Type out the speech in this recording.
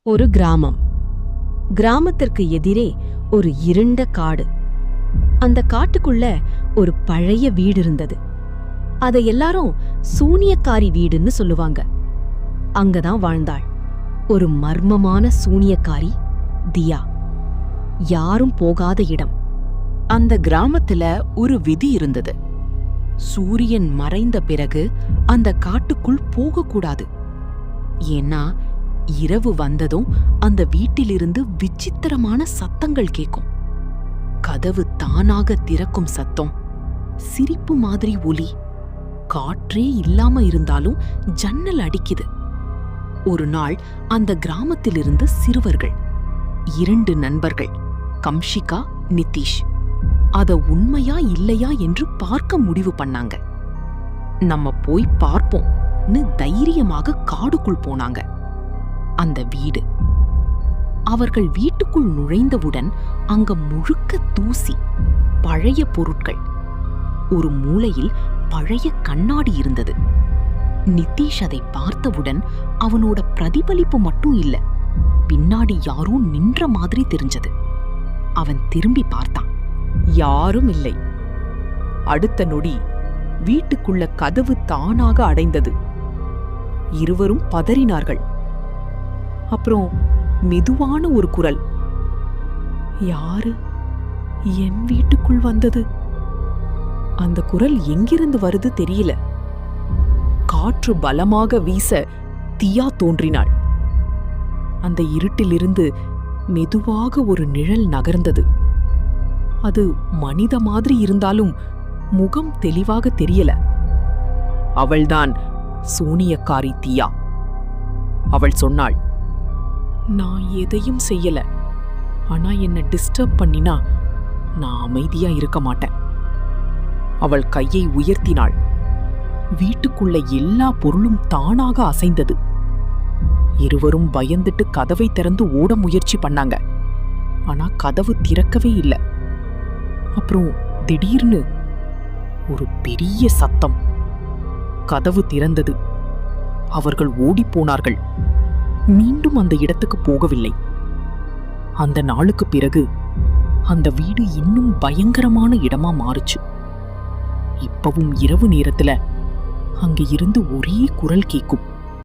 ஒரு கிராமம். கிராமத்திற்கு எதிரே ஒரு இருண்ட காடு. அந்த காட்டுக்குள்ள ஒரு பழைய வீடு இருந்தது. அதை எல்லாரும் சூனியக்காரி வீடுன்னு சொல்லுவாங்க. அங்கதான் வாழ்ந்தாள் ஒரு மர்மமான சூனியக்காரி, தியா. யாரும் போகாத இடம். அந்த கிராமத்துல ஒரு விதி இருந்தது. சூரியன் மறைந்த பிறகு அந்த காட்டுக்குள் போகக்கூடாது. ஏன்னா இரவு வந்ததும் அந்த வீட்டிலிருந்து விசித்திரமான சத்தங்கள் கேட்கும். கதவு தானாக திறக்கும் சத்தம், சிரிப்பு மாதிரி ஒலி, காற்றே இல்லாம இருந்தாலும் ஜன்னல் அடிக்குது. ஒரு நாள் அந்த கிராமத்திலிருந்து சிறுவர்கள், 2 நண்பர்கள், கம்ஷிகா, நிதிஷ், அத உண்மையா இல்லையா என்று பார்க்க முடிவு பண்ணாங்க. நம்ம போய் பார்ப்போம்னு தைரியமாக காடுக்குள் போனாங்க. அந்த வீடு. அவர்கள் வீட்டுக்குள் நுழைந்தவுடன் அங்க முழுக்க தூசி, பழைய பொருட்கள். ஒரு மூலையில் பழைய கண்ணாடி இருந்தது. நிதிஷ் அதை பார்த்தவுடன் அவனோட பிரதிபலிப்பு மட்டும் இல்ல, பின்னாடி யாரோ நின்ற மாதிரி தெரிஞ்சது. அவன் திரும்பி பார்த்தான். யாரும் இல்லை. அடுத்த நொடி வீட்டுக்குள்ள கதவு தானாக அடைந்தது. இருவரும் பதறினார்கள். அப்புறம் மெதுவான ஒரு குரல், யாரு என் வீட்டுக்குள் வந்தது? அந்த குரல் எங்கிருந்து வருது தெரியல. காற்று பலமாக வீச தியா தோன்றினாள். அந்த இருட்டிலிருந்து மெதுவாக ஒரு நிழல் நகர்ந்தது. அது மனித மாதிரி இருந்தாலும் முகம் தெளிவாக தெரியல. அவள்தான் சூனியக்காரி தியா. அவள் சொன்னாள், நான் எதையும் செய்யல. ஆனா என்ன டிஸ்டர்ப் பண்ணினா நான் அமைதியா இருக்க மாட்டேன். அவள் கையை உயர்த்தினாள். வீட்டுக்குள்ள எல்லா பொருளும் தானாக அசைந்தது. இருவரும் பயந்துட்டு கதவை திறந்து ஓட முயற்சி பண்ணாங்க. ஆனா கதவு திறக்கவே இல்லை. அப்புறம் திடீர்னு ஒரு பெரிய சத்தம். கதவு திறந்தது. அவர்கள் ஓடிப்போனார்கள். மீண்டும் அந்த இடத்துக்கு போகவில்லை. அந்த நாளுக்கு பிறகு அந்த வீடு இன்னும் பயங்கரமான இடமா மாறுச்சு. இப்பவும் இரவு நேரத்துல அங்க இருந்து ஒரே குரல் கேட்கும்.